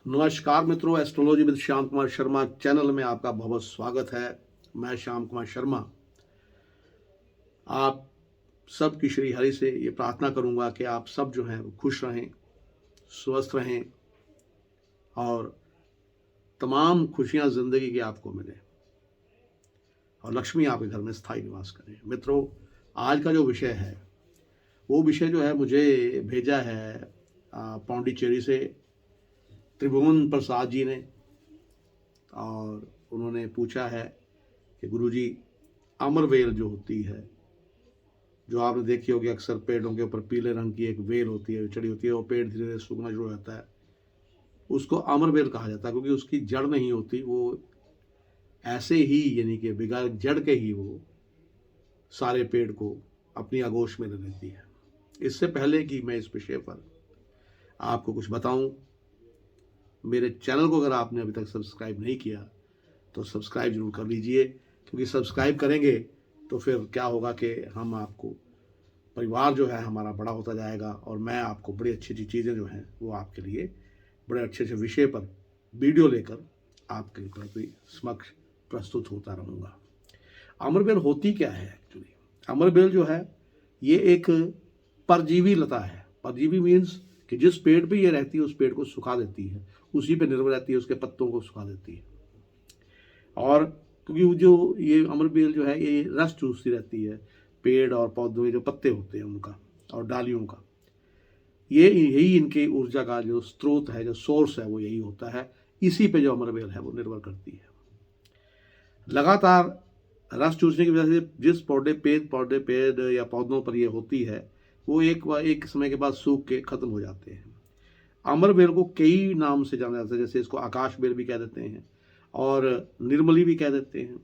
नमस्कार मित्रों, astrology with Shyam Kumar Sharma channel में आपका बहुत बहुत स्वागत है। मैं श्याम कुमार शर्मा आप सब की श्री हरि से ये प्रार्थना करूंगा कि आप सब जो हैं वो खुश रहें, स्वस्थ रहें और तमाम खुशियां जिंदगी की आपको मिले और लक्ष्मी आपके घर में स्थायी निवास करें। मित्रों, आज का जो विषय है वो विषय जो है मुझे भेजा है पौंडीचेरी से त्रिभुवन प्रसाद जी ने, और उन्होंने पूछा है कि गुरुजी, अमर वेल जो होती है, जो आपने देखी होगी अक्सर पेड़ों के ऊपर पीले रंग की एक वेल होती है, चढ़ी होती है, वो पेड़ धीरे धीरे सूखना शुरू हो जाता है, उसको अमर वेल कहा जाता है क्योंकि उसकी जड़ नहीं होती, वो ऐसे ही यानी कि बिना जड़ के ही वो सारे पेड़ को अपनी आगोश में ले लेती है। इससे पहले कि मैं इस विषय पर आपको कुछ बताऊं, मेरे चैनल को अगर आपने अभी तक सब्सक्राइब नहीं किया तो सब्सक्राइब जरूर कर लीजिए, क्योंकि सब्सक्राइब करेंगे तो फिर क्या होगा कि हम आपको परिवार जो है हमारा बड़ा होता जाएगा और मैं आपको बड़ी अच्छी अच्छी चीज़ें जो हैं वो आपके लिए बड़े अच्छे अच्छे विषय पर वीडियो लेकर आपके प्रति समक्ष प्रस्तुत होता रहूँगा। अमरबेल होती क्या है एक्चुअली? अमरबेल जो है ये एक परजीवी लता है। परजीवी मीन्स कि जिस पेड़ पे ये रहती है उस पेड़ को सुखा देती है, उसी पे निर्भर रहती है, उसके पत्तों को सुखा देती है। और क्योंकि जो ये अमरबेल जो है ये रस चूसती रहती है पेड़ और पौधों के जो पत्ते होते हैं उनका और डालियों का, ये यही इनके ऊर्जा का जो स्रोत है, जो सोर्स है, वो यही होता है। इसी पे जो अमरबेल है वो निर्भर करती है। लगातार रस चूसने की वजह से जिस पेड़ या पौधों पर ये होती है वो एक समय के बाद सूख के खत्म हो जाते हैं। अमरबेल को कई नाम से जाना जाता है, जैसे इसको आकाश बेल भी कह देते हैं और निर्मली भी कह देते हैं।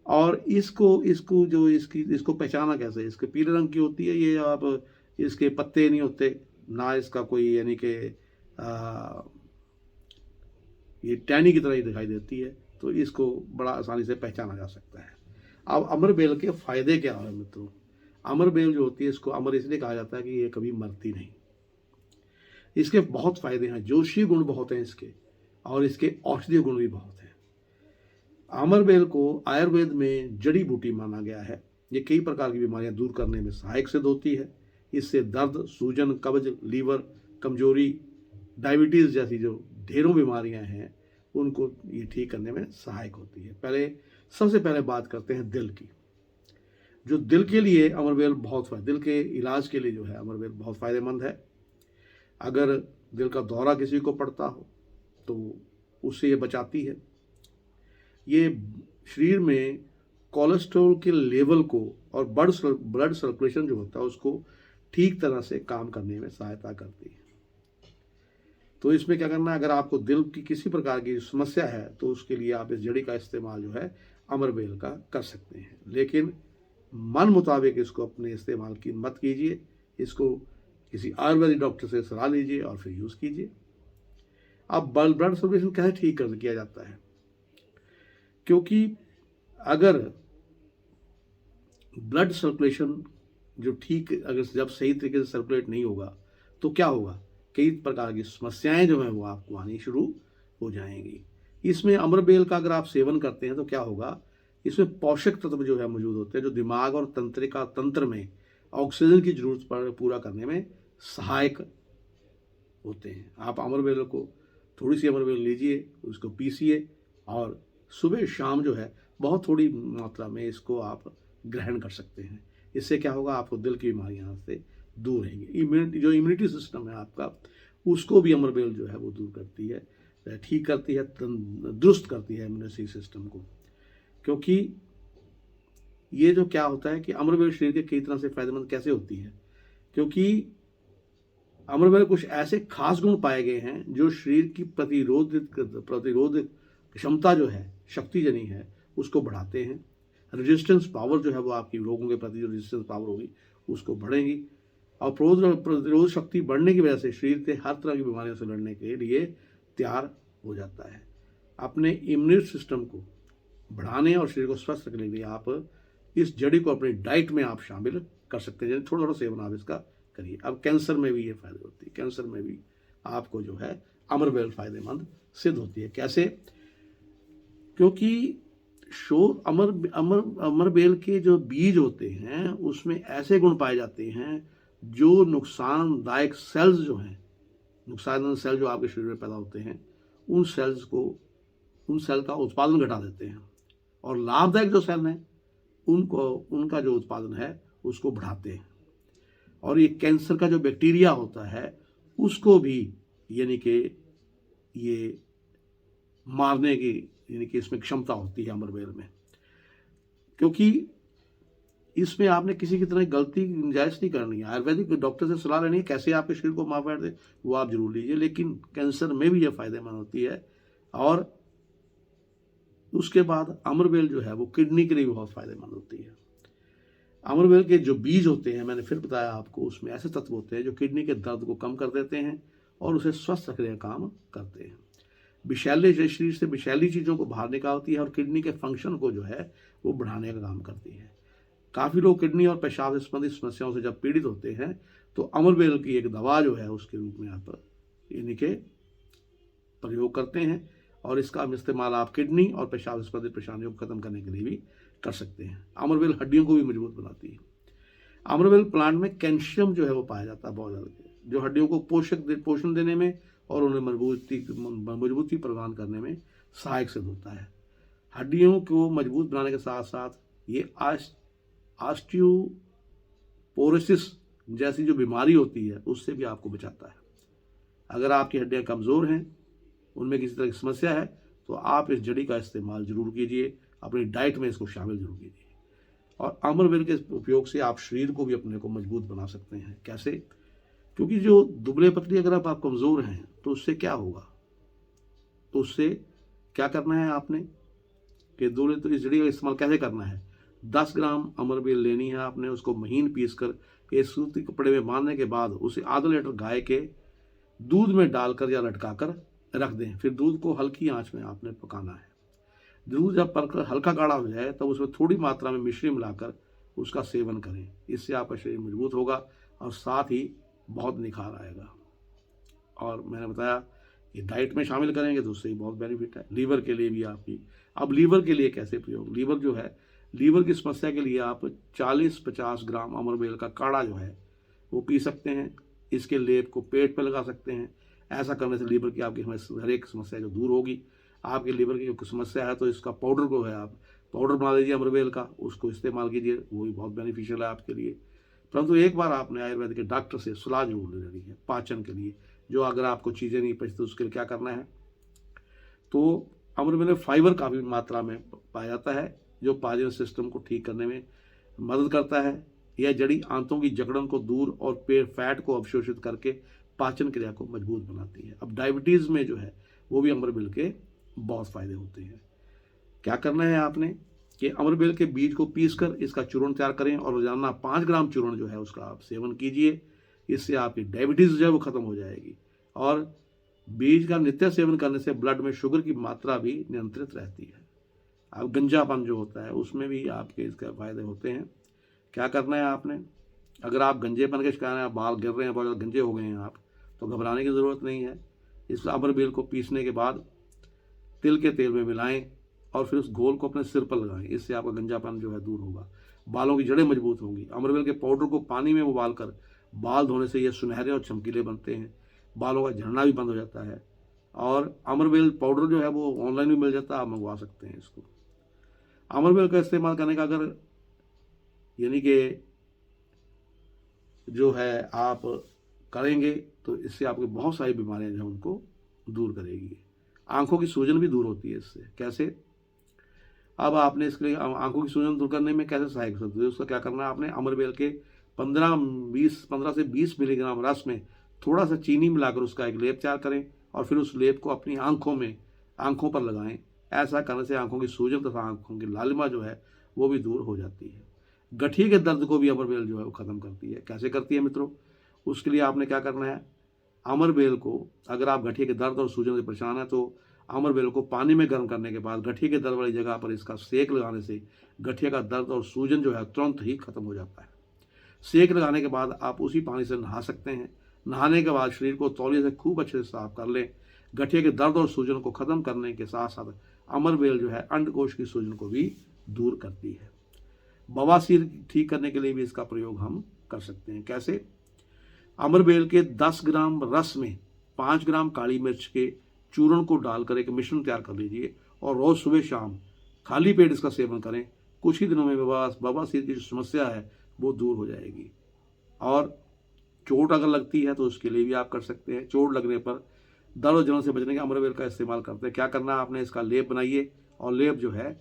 और इसको इसको जो इसको पहचाना कैसे? इसके पीले रंग की होती है ये, आप इसके पत्ते नहीं होते ना, इसका कोई यानी कि ये टहनी की तरह ही दिखाई देती है, तो इसको बड़ा आसानी से पहचाना जा सकता है। अब अमरबेल के फायदे क्या है मित्रों? अमरबेल जो होती है इसको अमर इसलिए कहा जाता है कि ये कभी मरती नहीं। इसके बहुत फायदे हैं, जोशी गुण बहुत हैं इसके, और इसके औषधीय गुण भी बहुत हैं। अमरबेल को आयुर्वेद में जड़ी बूटी माना गया है। ये कई प्रकार की बीमारियां दूर करने में सहायक सिद्ध होती है। इससे दर्द, सूजन, कब्ज, लीवर कमजोरी, डायबिटीज़ जैसी जो ढेरों बीमारियां हैं उनको ये ठीक करने में सहायक होती है। सबसे पहले बात करते हैं दिल की। जो दिल के लिए अमरबेल दिल के इलाज के लिए जो है अमरबेल बहुत फ़ायदेमंद है। अगर दिल का दौरा किसी को पड़ता हो तो उससे ये बचाती है। ये शरीर में कोलेस्ट्रॉल के लेवल को और ब्लड सर्कुलेशन जो होता है उसको ठीक तरह से काम करने में सहायता करती है। तो इसमें क्या करना है, अगर आपको दिल की किसी प्रकार की समस्या है तो उसके लिए आप इस जड़ी का इस्तेमाल जो है अमरबेल का कर सकते हैं, लेकिन मन मुताबिक इसको अपने इस्तेमाल की मत कीजिए। इसको किसी आयुर्वेदिक डॉक्टर से सलाह लीजिए और फिर यूज़ कीजिए। अब ब्लड सर्कुलेशन कैसे ठीक कर किया जाता है? क्योंकि अगर ब्लड सर्कुलेशन अगर जब सही तरीके से सर्कुलेट नहीं होगा तो क्या होगा? कई प्रकार की समस्याएं जो हैं वो आपको आनी शुरू हो जाएंगी। इसमें अमरबेल का अगर आप सेवन करते हैं तो क्या होगा? इसमें पोषक तत्व जो है मौजूद होते हैं जो दिमाग और तंत्र में ऑक्सीजन की जरूरत पर पूरा करने में सहायक होते हैं। आप अमरबेल को थोड़ी सी अमरबेल लीजिए, उसको पीसिए और सुबह शाम जो है बहुत थोड़ी मात्रा में इसको आप ग्रहण कर सकते हैं। इससे क्या होगा? आपको दिल की बीमारियां से दूर रहेंगे। जो इम्यूनिटी सिस्टम है आपका उसको भी अमरबेल जो है वो दूर करती है, ठीक करती है, दुरुस्त करती है इम्यूनिटी सिस्टम को। क्योंकि ये जो क्या होता है कि अमरबेल शरीर के कई तरह से फायदेमंद कैसे होती है, क्योंकि अमरबेल कुछ ऐसे खास गुण पाए गए हैं जो शरीर की प्रतिरोध क्षमता जो है, शक्ति जनी है, उसको बढ़ाते हैं। रेजिस्टेंस पावर जो है वो आपकी रोगों के प्रति जो रेजिस्टेंस पावर होगी उसको बढ़ेगी, और प्रतिरोध शक्ति बढ़ने की वजह से शरीर के हर तरह की बीमारियों से लड़ने के लिए तैयार हो जाता है। अपने इम्यूनिटी सिस्टम को बढ़ाने और शरीर को स्वस्थ रखने के लिए आप इस जड़ी को अपनी डाइट में आप शामिल कर सकते हैं। थोड़ा थोड़ा सेवन आप इसका करिए। अब कैंसर में भी ये फायदे होती है। कैंसर में भी आपको जो है अमरवेल फ़ायदेमंद सिद्ध होती है। कैसे? क्योंकि अमरवेल के जो बीज होते हैं उसमें ऐसे गुण पाए जाते हैं जो नुकसानदायक सेल्स जो हैं, नुकसानदायक सेल जो आपके शरीर में पैदा होते हैं, उन सेल का उत्पादन घटा देते हैं, और लाभदायक जो सेल हैं उनका जो उत्पादन है उसको बढ़ाते हैं। और ये कैंसर का जो बैक्टीरिया होता है उसको भी यानी कि ये मारने की यानी कि इसमें क्षमता होती है अमरवेल में। क्योंकि इसमें आपने किसी की तरह गलती गुंजाइश नहीं करनी है। आयुर्वेदिक डॉक्टर से सलाह लेनी है कैसे आपके शरीर को मार दे, वो आप जरूर लीजिए, लेकिन कैंसर में भी यह फायदेमंद होती है। और उसके बाद अमरवेल जो है वो किडनी के लिए भी बहुत फायदेमंद होती है। अमरवेल के जो बीज होते हैं, मैंने फिर बताया आपको, उसमें ऐसे तत्व होते हैं जो किडनी के दर्द को कम कर देते हैं और उसे स्वस्थ रखने का काम करते हैं। विषैले शरीर से विषैली चीज़ों को बाहर निकालती है और किडनी के फंक्शन को जो है वो बढ़ाने का काम करती है। काफ़ी लोग किडनी और पेशाब से संबंधित समस्याओं से जब पीड़ित होते हैं तो अमरवेल की एक दवा जो है उसके रूप में आप यानी के प्रयोग करते हैं, और इसका इस्तेमाल आप किडनी और पेशाब से संबंधित परेशानियों को खत्म करने के लिए भी कर सकते हैं। अमरवेल हड्डियों को भी मजबूत बनाती है। अमरवेल प्लांट में कैल्शियम जो है वो पाया जाता है बहुत ज़्यादा, जो हड्डियों को पोषण देने में और उन्हें मजबूती प्रदान करने में सहायक सिद्ध होता है। हड्डियों को मजबूत बनाने के साथ साथ ये ऑस्टियोपोरोसिस जैसी जो बीमारी होती है उससे भी आपको बचाता है। अगर आपकी हड्डियां कमज़ोर हैं, उनमें किसी तरह की समस्या है, तो आप इस जड़ी का इस्तेमाल जरूर कीजिए, अपनी डाइट में इसको शामिल जरूर कीजिए। और अमरवेल के उपयोग से आप शरीर को भी अपने को मजबूत बना सकते हैं। कैसे? क्योंकि जो दुबले पतले अगर आप कमज़ोर हैं तो उससे क्या होगा, तो उससे क्या करना है आपने कि दुबले तो इस जड़ी का इस्तेमाल कैसे करना है। 10 ग्राम अमरवेल लेनी है आपने, उसको महीन पीस कर एक सूती कपड़े में बांधने के बाद उसे आधा लीटर गाय के दूध में डालकर या लटकाकर रख दें। फिर दूध को हल्की आंच में आपने पकाना है। दूध जब पककर हल्का गाढ़ा हो जाए तब उसमें थोड़ी मात्रा में मिश्री मिलाकर उसका सेवन करें। इससे आपका शरीर मजबूत होगा और साथ ही बहुत निखार आएगा। और मैंने बताया कि डाइट में शामिल करेंगे तो उससे ही बहुत बेनिफिट है। लीवर के लिए भी आपकी, अब लीवर के लिए कैसे प्रयोग, लीवर जो है, लीवर की समस्या के लिए आप 40-50 ग्राम अमरवेल का काढ़ा जो है वो पी सकते हैं। इसके लेप को पेट पर लगा सकते हैं। ऐसा करने से लीवर की आपकी हर एक समस्या जो दूर होगी। आपके लीवर की जो समस्या है तो इसका पाउडर को है आप पाउडर बना लीजिए अमरवेल का, उसको इस्तेमाल कीजिए, वो भी बहुत बेनिफिशियल है आपके लिए। परंतु एक बार आपने आयुर्वेद के डॉक्टर से सलाह जरूर लेनी है पाचन के लिए। जो अगर आपको चीज़ें नहीं पचती तो उसके लिए क्या करना है, तो अमरवेल में फाइबर काफ़ी मात्रा में पाया जाता है जो पाचन सिस्टम को ठीक करने में मदद करता है। यह जड़ी आंतों की जकड़न को दूर और पेट फैट को अवशोषित करके पाचन क्रिया को मजबूत बनाती है। अब डायबिटीज़ में जो है वो भी अमरवेल के बहुत फ़ायदे होते हैं। क्या करना है आपने कि अमरवेल के बीज को पीसकर इसका चूर्ण तैयार करें और रोजाना 5 ग्राम चूर्ण जो है उसका आप सेवन कीजिए। इससे आपकी डायबिटीज़ जो है वो ख़त्म हो जाएगी। और बीज का नित्य सेवन करने से ब्लड में शुगर की मात्रा भी नियंत्रित रहती है। अब गंजापन जो होता है उसमें भी आपके इसके फ़ायदे होते हैं। क्या करना है आपने, अगर आप गंजेपन के शिकार हैं, बाल गिर रहे हैं, बहुत ज़्यादा गंजे हो गए हैं आप, तो घबराने की ज़रूरत नहीं है। इस अमरवेल को पीसने के बाद तिल के तेल में मिलाएं और फिर उस घोल को अपने सिर पर लगाएं। इससे आपका गंजापन जो है दूर होगा, बालों की जड़ें मजबूत होंगी। अमरवेल के पाउडर को पानी में उबालकर बाल धोने से ये सुनहरे और चमकीले बनते हैं, बालों का झड़ना भी बंद हो जाता है। और अमरवेल पाउडर जो है वो ऑनलाइन भी मिल जाता है, आप मंगवा सकते हैं इसको। अमरवेल का इस्तेमाल करने का अगर यानी कि जो है आप करेंगे तो इससे आपकी बहुत सारी बीमारियां जो हैं उनको दूर करेगी। आंखों की सूजन भी दूर होती है इससे। कैसे? अब आपने इसके लिए आंखों की सूजन दूर करने में कैसे सहायक होती है, उसका क्या करना है आपने, अमरवेल के 15 से 20 मिलीग्राम रस में थोड़ा सा चीनी मिलाकर उसका एक लेप तैयार करें और फिर उस लेप को अपनी आंखों पर लगाएं। ऐसा करने से आंखों की सूजन तथा आंखों की लालिमा जो है वो भी दूर हो जाती है। गठिए के दर्द को भी अमरवेल जो है वो ख़त्म करती है। कैसे करती है मित्रों, उसके लिए आपने क्या करना है, अमरवेल को, अगर आप गठिए के दर्द और सूजन से परेशान हैं तो अमरवेल को पानी में गर्म करने के बाद गठिए के दर्द वाली जगह पर इसका सेक लगाने से गठिए का दर्द और सूजन जो है तुरंत ही खत्म हो जाता है। सेक लगाने के बाद आप उसी पानी से नहा सकते हैं। नहाने के बाद शरीर को तौलिए से खूब अच्छे से साफ कर लें। गठिया के दर्द और सूजन को खत्म करने के साथ साथ अमरबेल जो है अंडकोश की सूजन को भी दूर करती है। बवासीर ठीक करने के लिए भी इसका प्रयोग हम कर सकते हैं। कैसे? अमरबेल के 10 ग्राम रस में 5 ग्राम काली मिर्च के चूर्ण को डालकर एक मिश्रण तैयार कर लीजिए और रोज सुबह शाम खाली पेट इसका सेवन करें। कुछ ही दिनों में बवासीर की जो समस्या है वो दूर हो जाएगी। और चोट अगर लगती है तो उसके लिए भी आप कर सकते हैं। चोट लगने पर दर्द और जलन से बचने के अमरबेल का इस्तेमाल करते हैं। क्या करना है आपने, इसका लेप बनाइए और लेप जो है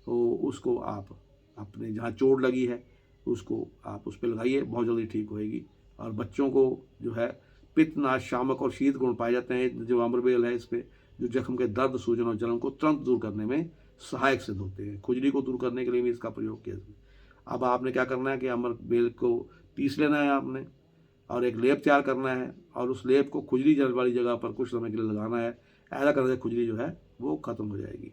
तो उसको आप अपने जहाँ चोट लगी है उसको आप उस पर लगाइए, बहुत जल्दी ठीक होएगी। और बच्चों को जो है पित्तनाश, शामक और शीत गुण पाए जाते हैं जो अमरबेल है, इस पर जो जख्म के दर्द, सूजन और जलन को तुरंत दूर करने में सहायक सिद्ध होते हैं। खुजली को दूर करने के लिए भी इसका प्रयोग किया जाता है। अब आपने क्या करना है कि अमरबेल को पीस लेना है आपने और एक लेप तैयार करना है और उस लेप को खुजली जल वाली जगह पर कुछ समय के लिए लगाना है। ऐसा करने से खुजली जो है वो खत्म हो जाएगी।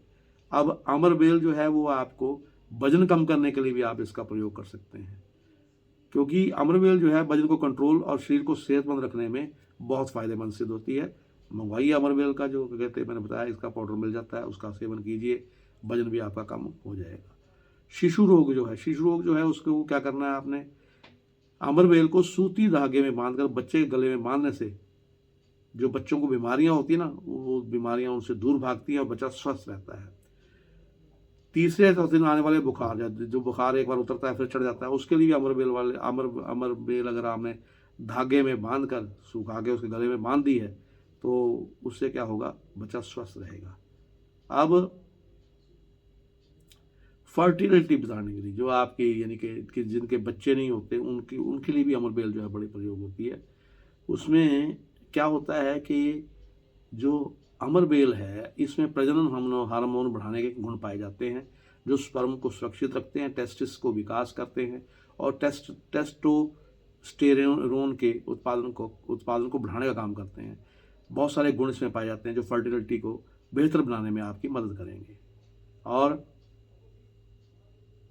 अब अमरबेल जो है वो आपको वजन कम करने के लिए भी आप इसका प्रयोग कर सकते हैं, क्योंकि अमरबेल जो है वजन को कंट्रोल और शरीर को सेहतमंद रखने में बहुत फायदेमंद सिद्ध होती है। मंगवाइए अमरबेल का, जो कहते हैं मैंने बताया, इसका पाउडर मिल जाता है, उसका सेवन कीजिए, वजन भी आपका कम हो जाएगा। शिशु रोग जो है उसको क्या करना है आपने, अमरबेल को सूती धागे में बांधकर बच्चे के गले में बांधने से जो बच्चों को बीमारियां होती है ना, वो बीमारियां उनसे दूर भागती है और बच्चा स्वस्थ रहता है। तीसरे चौथे दिन आने वाले बुखार, जो बुखार एक बार उतरता है फिर चढ़ जाता है, उसके लिए अमरबेल अगर आपने धागे में बांध कर सुखा के उसके गले में बांध दी है तो उससे क्या होगा, बच्चा स्वस्थ रहेगा। अब फर्टिलिटी बढ़ाने के लिए जो आपकी यानी कि जिनके बच्चे नहीं होते उनके लिए भी अमरबेल जो है बड़ी प्रयोग होती है। उसमें क्या होता है कि जो अमरबेल है इसमें प्रजनन हार्मोन बढ़ाने के गुण पाए जाते हैं जो स्पर्म को सुरक्षित रखते हैं, टेस्टिस को विकास करते हैं और टेस्टोस्टेरोन के उत्पादन को बढ़ाने का काम करते हैं। बहुत सारे गुण इसमें पाए जाते हैं जो फर्टिलिटी को बेहतर बनाने में आपकी मदद करेंगे। और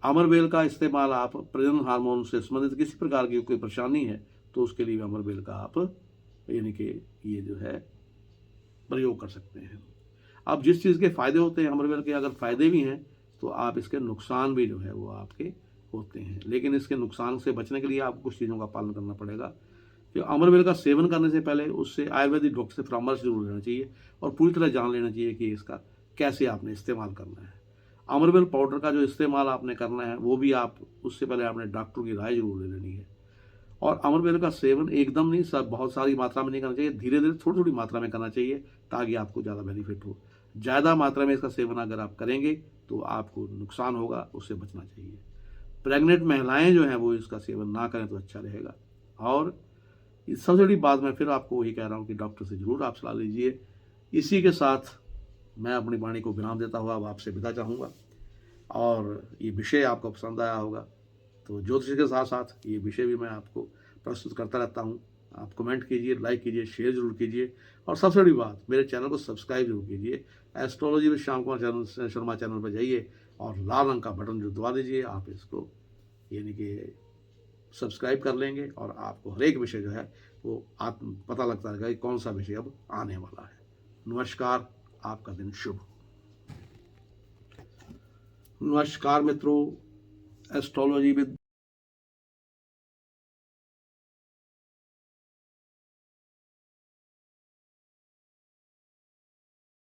अमरबेल का इस्तेमाल आप प्रजनन हार्मोन से संबंधित किसी प्रकार की कोई परेशानी है तो उसके लिए अमरबेल का आप यानी कि ये जो है प्रयोग कर सकते हैं। अब जिस चीज़ के फायदे होते हैं अमरबेल के, अगर फायदे भी हैं तो आप इसके नुकसान भी जो है वो आपके होते हैं, लेकिन इसके नुकसान से बचने के लिए आपको कुछ चीज़ों का पालन करना पड़ेगा। तो अमरबेल का सेवन करने से पहले उससे आयुर्वेदिक डॉक्टर से परामर्श जरूर लेना चाहिए और पूरी तरह जान लेना चाहिए कि इसका कैसे आपने इस्तेमाल करना है। अमरबेल पाउडर का जो इस्तेमाल आपने करना है वो भी आप उससे पहले आपने डॉक्टर की राय जरूर ले लेनी है। और अमरबेल का सेवन एकदम नहीं, सब बहुत सारी मात्रा में नहीं करना चाहिए, धीरे धीरे थोड़ी थोड़ी मात्रा में करना चाहिए ताकि आपको ज़्यादा बेनिफिट हो। ज़्यादा मात्रा में इसका सेवन अगर आप करेंगे तो आपको नुकसान होगा, उससे बचना चाहिए। प्रेग्नेंट महिलाएं जो हैं वो इसका सेवन ना करें तो अच्छा रहेगा। और इस सबसे बड़ी बात मैं फिर आपको वही कह रहा हूँ कि डॉक्टर से ज़रूर आप सलाह लीजिए। इसी के साथ मैं अपनी वाणी को विराम देता हुआ अब आपसे विदा चाहूँगा। और ये विषय आपको पसंद आया होगा तो ज्योतिष के साथ साथ ये विषय भी मैं आपको प्रस्तुत करता रहता हूँ। आप कमेंट कीजिए, लाइक कीजिए, शेयर जरूर कीजिए और सबसे बड़ी बात मेरे चैनल को सब्सक्राइब जरूर कीजिए। Astrology with Shyam Kumar Sharma channel पर जाइए और लाल रंग का बटन जो दबा दीजिए, आप इसको यानी कि सब्सक्राइब कर लेंगे और आपको हर एक विषय जो है वो पता लगता रहेगा कि कौन सा विषय अब आने वाला है। नमस्कार, आपका दिन शुभ। नमस्कार मित्रों, एस्ट्रोलॉजी विद